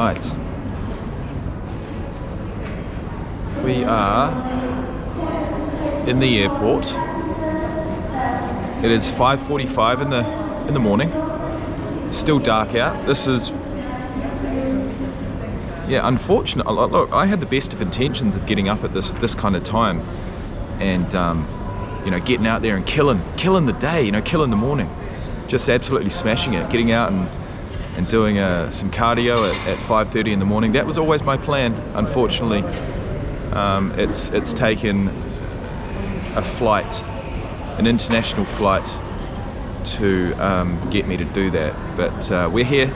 Right. We are in the airport. It is 5:45 in the morning. Still dark out. This is unfortunate. Look, I had the best of intentions of getting up at this kind of time, and getting out there and killing the day. Killing the morning. Just absolutely smashing it. Getting out and doing some cardio at 5:30 in the morning. That was always my plan. Unfortunately, it's taken a flight, an international flight, to get me to do that. But we're here,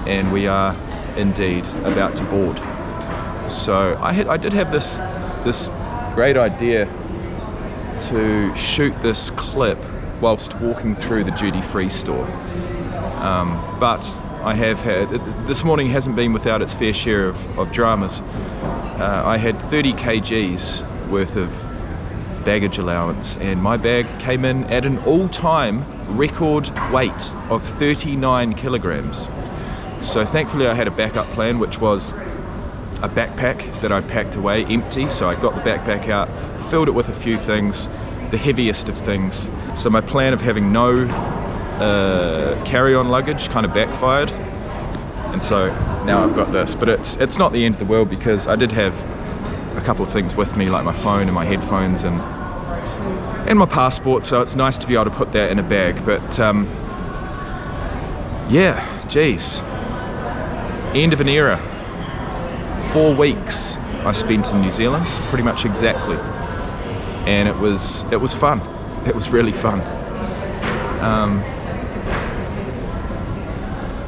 and we are indeed about to board. So I did have this great idea to shoot this clip whilst walking through the duty-free store. But I have had, this morning hasn't been without its fair share of dramas. I had 30 kgs worth of baggage allowance, and my bag came in at an all-time record weight of 39 kilograms. So thankfully I had a backup plan, which was a backpack that I packed away empty. So I got the backpack out, filled it with a few things, the heaviest of things. So my plan of having no carry-on luggage kind of backfired, and so now I've got this. But it's not the end of the world, because I did have a couple of things with me, like my phone and my headphones and my passport, so it's nice to be able to put that in a bag. But geez, end of an era. 4 weeks I spent in New Zealand, pretty much exactly, and it was fun. It was really fun.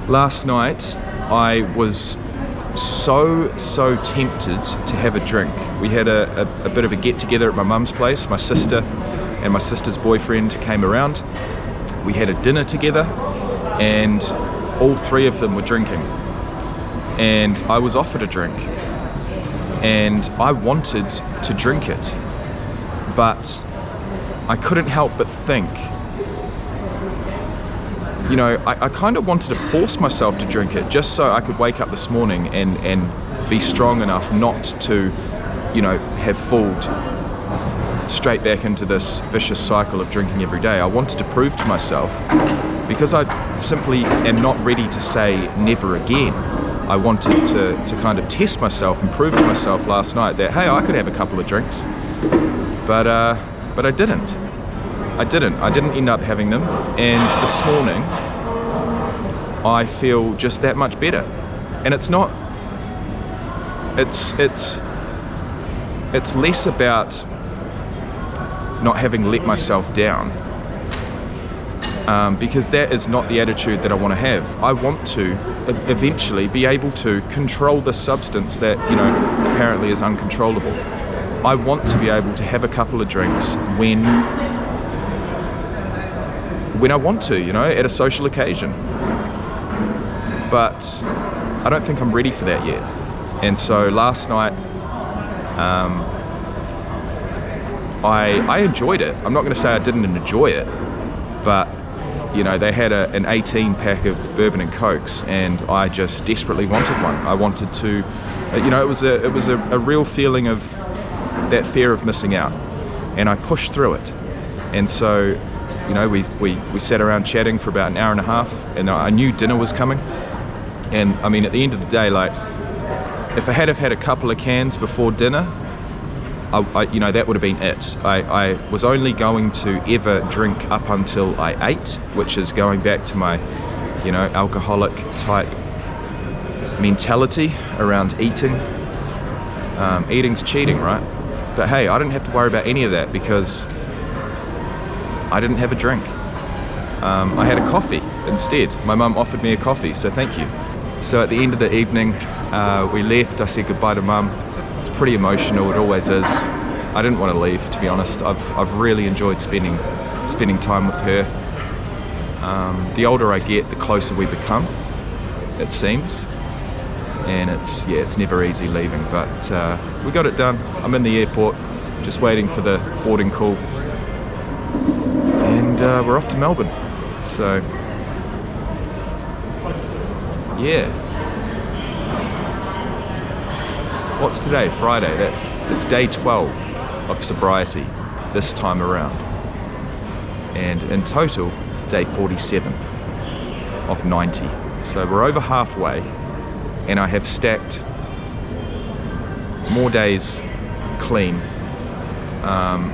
Last night I was so tempted to have a drink. We had a bit of a get together at my mum's place. My sister and my sister's boyfriend came around. We had a dinner together, and all three of them were drinking, and I was offered a drink, and I wanted to drink it, but I couldn't help but think, I kind of wanted to force myself to drink it, just so I could wake up this morning and be strong enough not to, have fallen straight back into this vicious cycle of drinking every day. I wanted to prove to myself, because I simply am not ready to say never again. I wanted to kind of test myself and prove to myself last night that, hey, I could have a couple of drinks. But I didn't. I didn't end up having them, and this morning I feel just that much better. And it's less about not having let myself down, because that is not the attitude that I want to have. I want to eventually be able to control the substance that apparently is uncontrollable. I want to be able to have a couple of drinks when I want to, at a social occasion. But I don't think I'm ready for that yet. And so last night, I enjoyed it. I'm not going to say I didn't enjoy it, but they had an 18 pack of bourbon and cokes, and I just desperately wanted one. I wanted to, it was a real feeling of that fear of missing out, and I pushed through it. And so we sat around chatting for about an hour and a half, and I knew dinner was coming. And I mean, at the end of the day, like, if I had have had a couple of cans before dinner, that would have been it. I was only going to ever drink up until I ate, which is going back to my, alcoholic type mentality around eating. Eating's cheating, right? But hey, I didn't have to worry about any of that, because I didn't have a drink. I had a coffee instead. My mum offered me a coffee, so thank you. So at the end of the evening, we left. I said goodbye to mum. It's pretty emotional, it always is. I didn't want to leave, to be honest. I've really enjoyed spending time with her. The older I get, the closer we become, it seems. And it's never easy leaving, but we got it done. I'm in the airport, just waiting for the boarding call. And we're off to Melbourne. So, yeah. what's today? Friday. It's day 12 of sobriety this time around. And in total, day 47 of 90. So we're over halfway, and I have stacked more days clean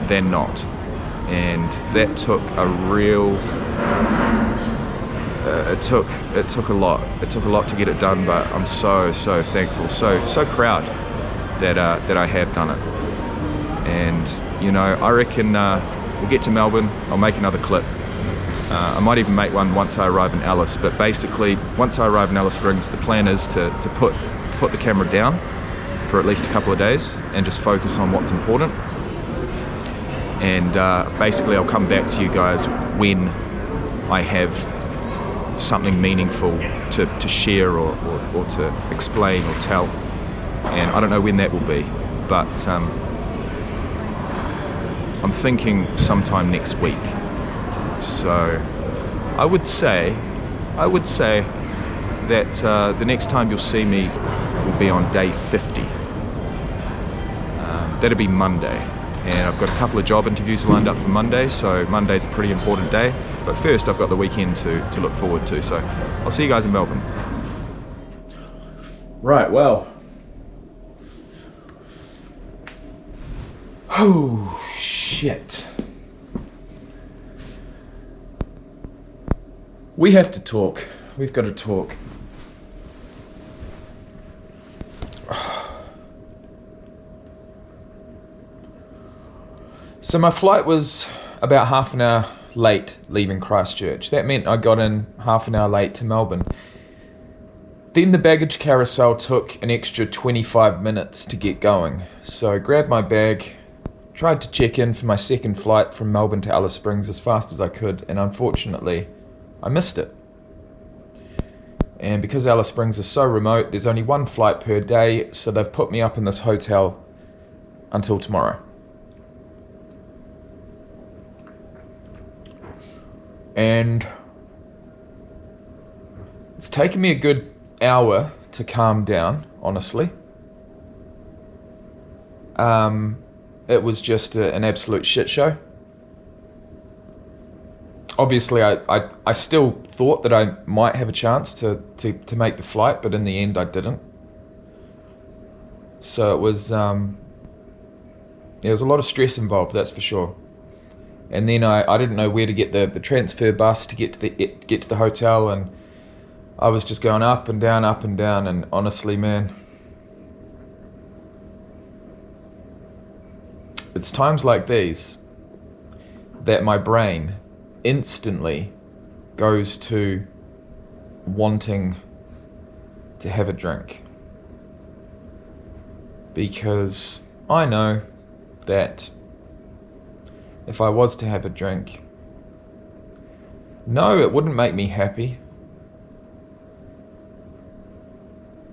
than not. And that took a real, it took a lot. It took a lot to get it done, but I'm so thankful, so proud that I have done it. And you know, I reckon we'll get to Melbourne, I'll make another clip. I might even make one once I arrive in Alice, but basically once I arrive in Alice Springs, the plan is to put the camera down for at least a couple of days and just focus on what's important. And basically I'll come back to you guys when I have something meaningful to share or to explain or tell. And I don't know when that will be, but I'm thinking sometime next week. So I would say that the next time you'll see me will be on day 50. That'll be Monday, and I've got a couple of job interviews lined up for Monday, so Monday's a pretty important day. But first I've got the weekend to look forward to, so I'll see you guys in Melbourne. Right, well. Oh, shit. We have to talk. We've got to talk. So my flight was about half an hour late leaving Christchurch. That meant I got in half an hour late to Melbourne. Then the baggage carousel took an extra 25 minutes to get going. So I grabbed my bag, tried to check in for my second flight from Melbourne to Alice Springs as fast as I could, and unfortunately, I missed it. And because Alice Springs is so remote, there's only one flight per day, so they've put me up in this hotel until tomorrow. And it's taken me a good hour to calm down, honestly. It was just an absolute shit show. Obviously, I still thought that I might have a chance to make the flight, but in the end I didn't. So it was there was a lot of stress involved, that's for sure. And then I didn't know where to get the transfer bus to get to the hotel, and I was just going up and down, and honestly, man, it's times like these that my brain instantly goes to wanting to have a drink, because I know that if I was to have a drink, no, it wouldn't make me happy,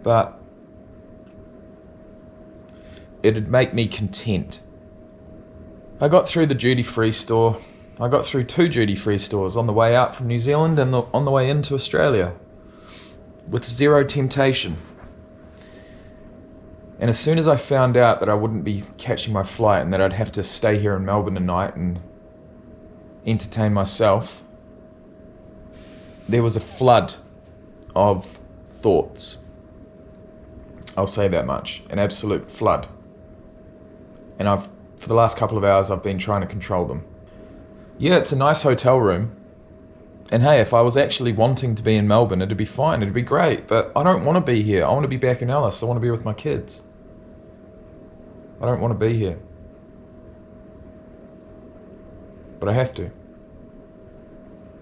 but it'd make me content. I got through the duty-free store. I got through 2 duty-free stores on the way out from New Zealand and on the way into Australia with zero temptation. And as soon as I found out that I wouldn't be catching my flight and that I'd have to stay here in Melbourne tonight and entertain myself, there was a flood of thoughts. I'll say that much. An absolute flood. And for the last couple of hours, I've been trying to control them. Yeah, it's a nice hotel room. And hey, if I was actually wanting to be in Melbourne, it'd be fine, it'd be great. But I don't want to be here. I want to be back in Alice. I want to be with my kids. I don't want to be here. But I have to.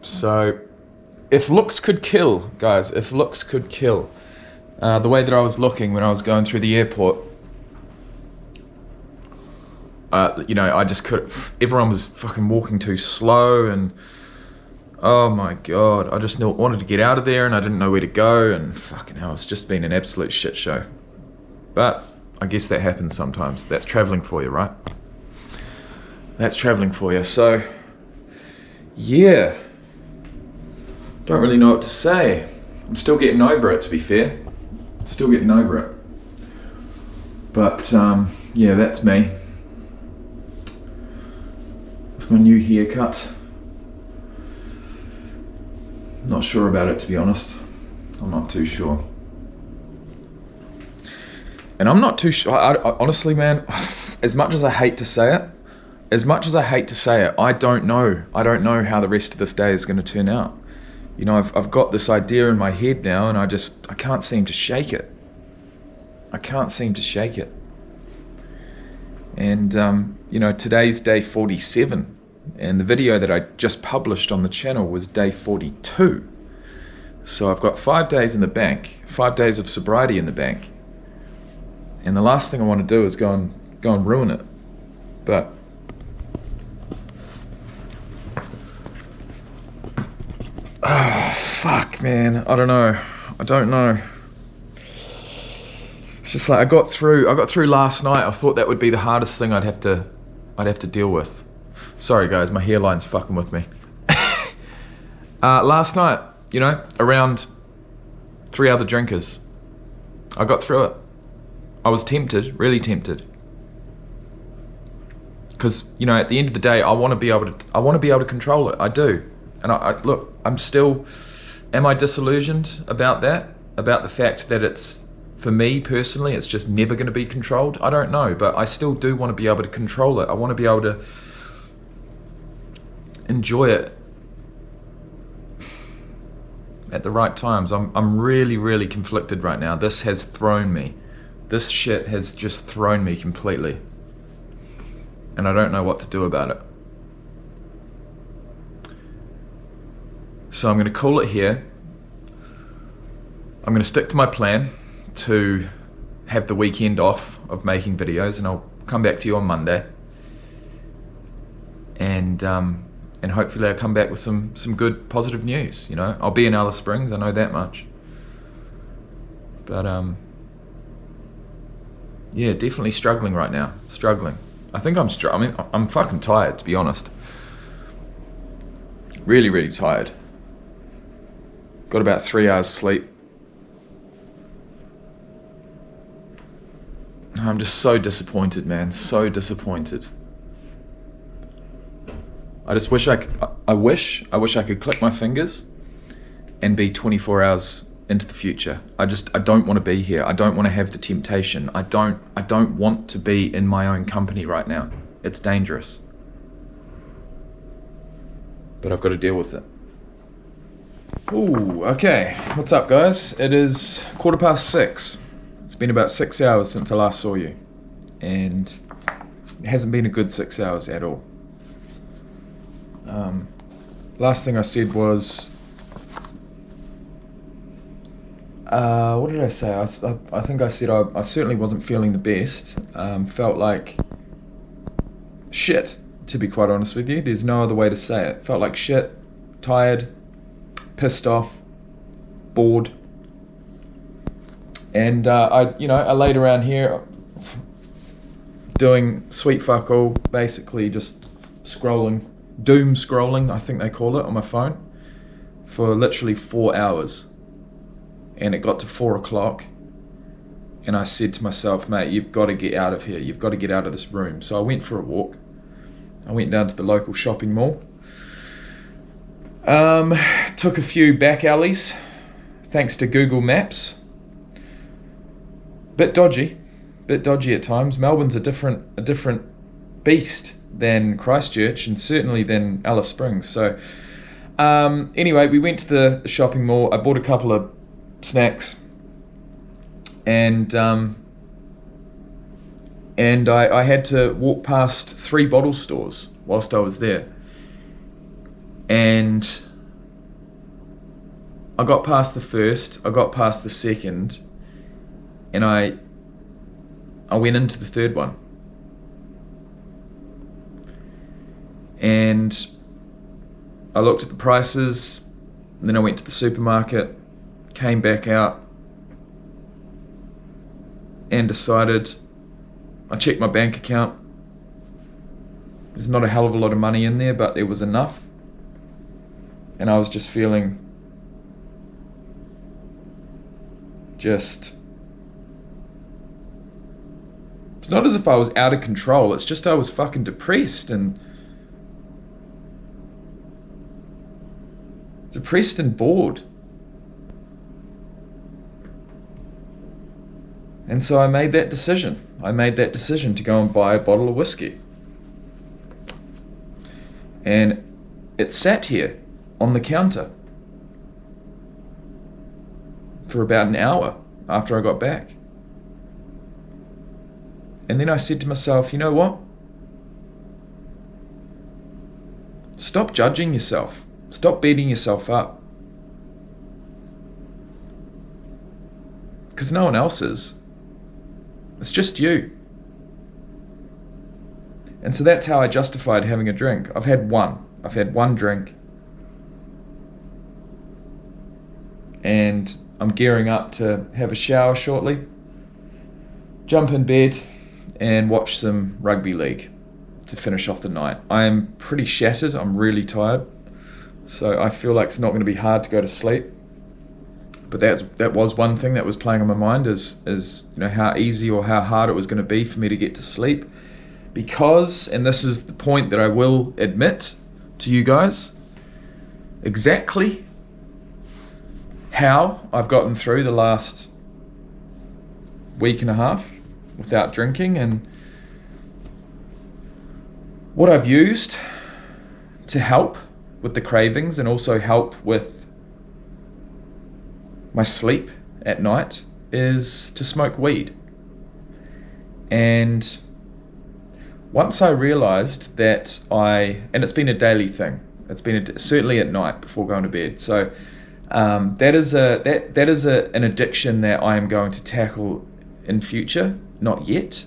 So, if looks could kill, guys, if looks could kill, the way that I was looking when I was going through the airport, I just could. Everyone was fucking walking too slow, and oh my god, I just wanted to get out of there, and I didn't know where to go, and fucking hell, it's just been an absolute shit show. But I guess that happens sometimes. That's traveling for you, right? That's traveling for you. So, yeah, don't really know what to say. I'm still getting over it, to be fair. Still getting over it. But yeah, that's me. It's my new haircut. Not sure about it, to be honest. I'm not too sure. And I'm not too sure, I honestly, man, as much as I hate to say it, I don't know. I don't know how the rest of this day is going to turn out. You know, I've got this idea in my head now, and I can't seem to shake it. And, you know, today's day 47, and the video that I just published on the channel was day 42. So I've got 5 days in the bank, 5 days of sobriety in the bank. And the last thing I want to do is go and ruin it. But fuck, man, I don't know. It's just like I got through last night. I thought that would be the hardest thing I'd have to deal with. Sorry guys, my hairline's fucking with me. Last night, you know, around 3 other drinkers, I got through it. I was tempted, really tempted. Because, you know, at the end of the day, I want to be able to control it. I do. And I look, am I disillusioned about that? About the fact that it's, for me personally, it's just never going to be controlled? I don't know, but I still do want to be able to control it. I want to be able to enjoy it at the right times. I'm really, really conflicted right now. This has thrown me. This shit has just thrown me completely. And I don't know what to do about it. So I'm going to call it here. I'm going to stick to my plan to have the weekend off of making videos, and I'll come back to you on Monday. And hopefully I'll come back with some good positive news. You know, I'll be in Alice Springs, I know that much. But yeah, definitely struggling right now. I think I'm fucking tired, to be honest. Really, really tired. Got about 3 hours sleep. I'm just so disappointed, man. So disappointed. I just wish I wish I could click my fingers and be 24 hours into the future. I don't want to be here. I don't want to have the temptation. I don't want to be in my own company right now. It's dangerous. But I've got to deal with it. Ooh, okay. What's up, guys? It is 6:15. It's been about 6 hours since I last saw you. And it hasn't been a good 6 hours at all. Last thing I said was, what did I say? I think I said I certainly wasn't feeling the best. Felt like shit, to be quite honest with you. There's no other way to say it. Felt like shit, tired, pissed off, bored. And I laid around here doing sweet fuck all, basically just scrolling, doom scrolling, I think they call it, on my phone, for literally 4 hours. And it got to 4 o'clock, and I said to myself, mate, you've got to get out of here. You've got to get out of this room. So I went for a walk. I went down to the local shopping mall. Took a few back alleys, thanks to Google Maps. Bit dodgy at times. Melbourne's a different beast than Christchurch, and certainly than Alice Springs. So anyway, we went to the shopping mall. I bought a couple of snacks, and I had to walk past 3 bottle stores whilst I was there. And I got past the first, I got past the second, and I went into the third one. And I looked at the prices, and then I went to the supermarket, came back out, and decided, I checked my bank account. There's not a hell of a lot of money in there, but there was enough. And I was just feeling It's not as if I was out of control. It's just I was fucking depressed and bored. And so I made that decision. I made that decision to go and buy a bottle of whiskey. And it sat here on the counter for about an hour after I got back. And then I said to myself, you know what? Stop judging yourself. Stop beating yourself up. Because no one else is. It's just you. And so that's how I justified having a drink. I've had one drink. And I'm gearing up to have a shower shortly, jump in bed, and watch some rugby league to finish off the night. I am pretty shattered. I'm really tired. So I feel like it's not going to be hard to go to sleep. But that was one thing that was playing on my mind is how easy or how hard it was going to be for me to get to sleep. Because, and this is the point that I will admit to you guys, exactly how I've gotten through the last week and a half without drinking, and what I've used to help with the cravings and also help with my sleep at night is to smoke weed. And once I realized that and it's been a daily thing, it's been certainly at night before going to bed. So that is an addiction that I am going to tackle in future. Not yet,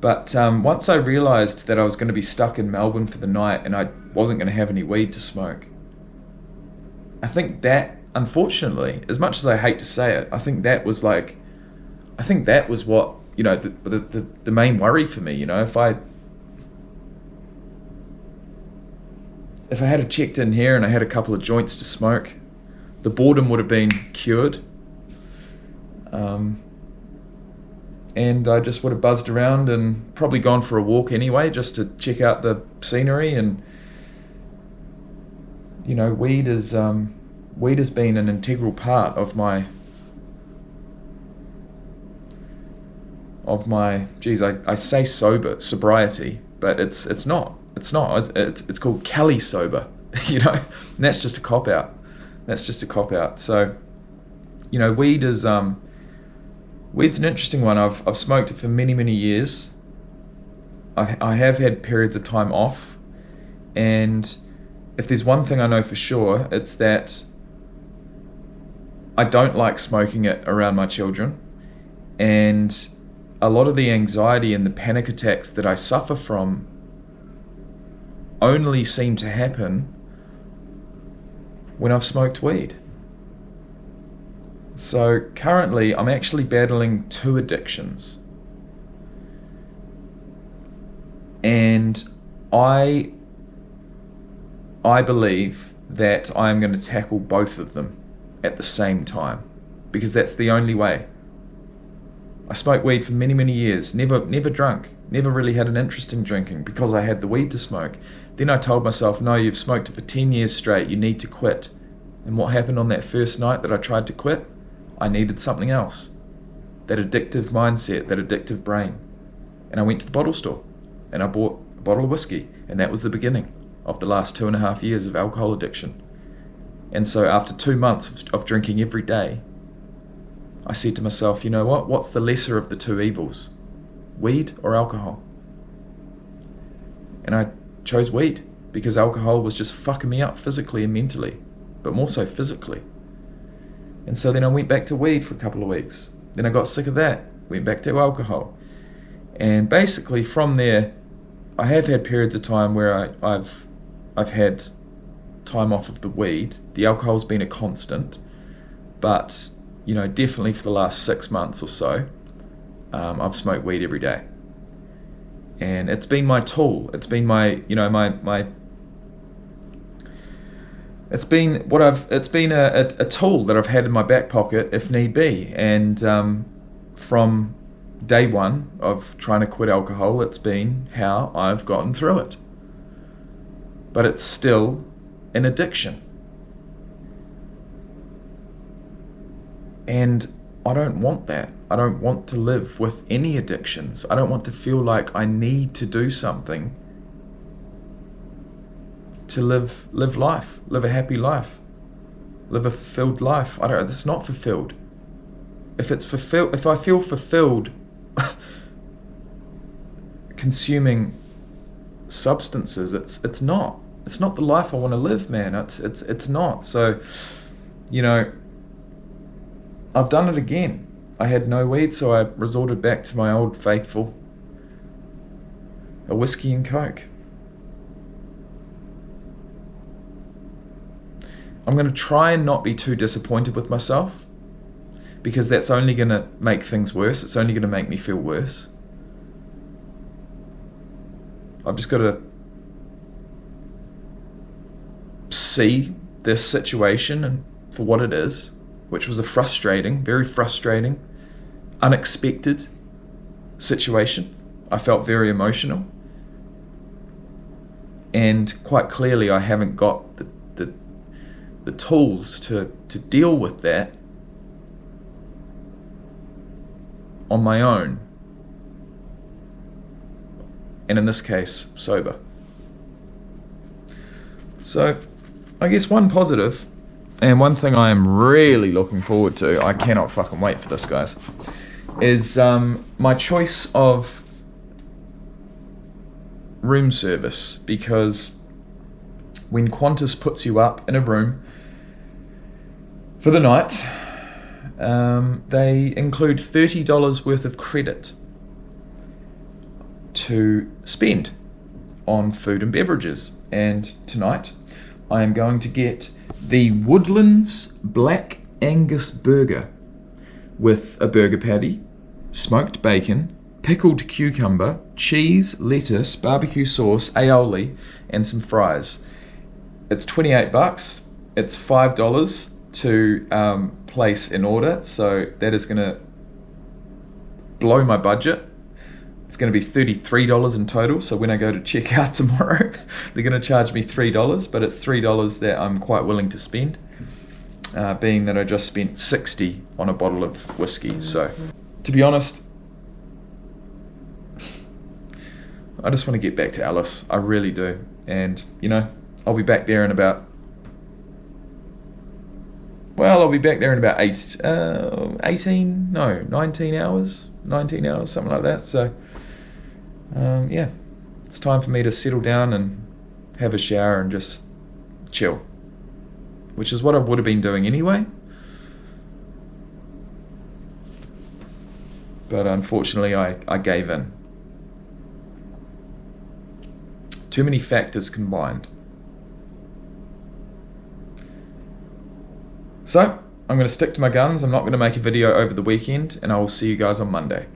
but once I realized that I was going to be stuck in Melbourne for the night and I wasn't going to have any weed to smoke, I think that, unfortunately, as much as I hate to say it, I think that was what the main worry for me. If I had checked in here and I had a couple of joints to smoke, the boredom would have been cured. And I just would have buzzed around and probably gone for a walk anyway, just to check out the scenery. And weed has been an integral part of my I say sobriety, but it's not. It's called Cali sober, and that's just a cop out. So, weed's an interesting one. I've smoked it for many, many years. I have had periods of time off, and if there's one thing I know for sure, it's that I don't like smoking it around my children, and a lot of the anxiety and the panic attacks that I suffer from only seem to happen when I've smoked weed. So currently I'm actually battling 2 addictions, and I believe that I'm going to tackle both of them at the same time, because that's the only way. I smoked weed for many, many years, never drunk, never really had an interest in drinking because I had the weed to smoke. Then I told myself, no, you've smoked it for 10 years straight, you need to quit. And what happened on that first night that I tried to quit? I needed something else. That addictive mindset, that addictive brain. And I went to the bottle store and I bought a bottle of whiskey, and that was the beginning of the last 2.5 years of alcohol addiction. And so after 2 months of drinking every day, I said to myself, you know what? What's the lesser of the 2 evils? Weed or alcohol? And I chose weed because alcohol was just fucking me up physically and mentally, but more so physically. And so then I went back to weed for a couple of weeks. Then I got sick of that, went back to alcohol. And basically from there, I have had periods of time where I've had time off of the weed. The alcohol's been a constant, but definitely for the last 6 months or so, I've smoked weed every day. And it's been my tool. It's been It's been a tool that I've had in my back pocket if need be. And from day one of trying to quit alcohol, it's been how I've gotten through it. But it's still an addiction. And I don't want that. I don't want to live with any addictions. I don't want to feel like I need to do something to live life, live a happy life, live a fulfilled life. It's not fulfilled. If I feel fulfilled consuming substances, it's not the life I want to live, man. It's not. So, I've done it again. I had no weed, so I resorted back to my old faithful, a whiskey and Coke. I'm going to try and not be too disappointed with myself, because that's only going to make things worse. It's only going to make me feel worse. I've just got to see this situation for what it is, which was a very frustrating, unexpected situation. I felt very emotional. And quite clearly I haven't got the tools to deal with that on my own. And in this case, sober. So I guess one positive, and one thing I am really looking forward to, I cannot fucking wait for this, guys, is my choice of room service. Because when Qantas puts you up in a room for the night, they include $30 worth of credit to spend on food and beverages. And tonight I am going to get the Woodlands Black Angus burger with a burger patty, smoked bacon, pickled cucumber, cheese, lettuce, barbecue sauce, aioli, and some fries. It's $28. It's $5 to place an order, so that is going to blow my budget. It's going to be $33 in total, so when I go to check out tomorrow, they're going to charge me $3, but it's $3 that I'm quite willing to spend, being that I just spent $60 on a bottle of whiskey. So, to be honest, I just want to get back to Alice. I really do. And, I'll be back there in about 19 hours, something like that. So, it's time for me to settle down and have a shower and just chill, which is what I would have been doing anyway. But unfortunately, I gave in. Too many factors combined. So, I'm going to stick to my guns. I'm not going to make a video over the weekend, and I will see you guys on Monday.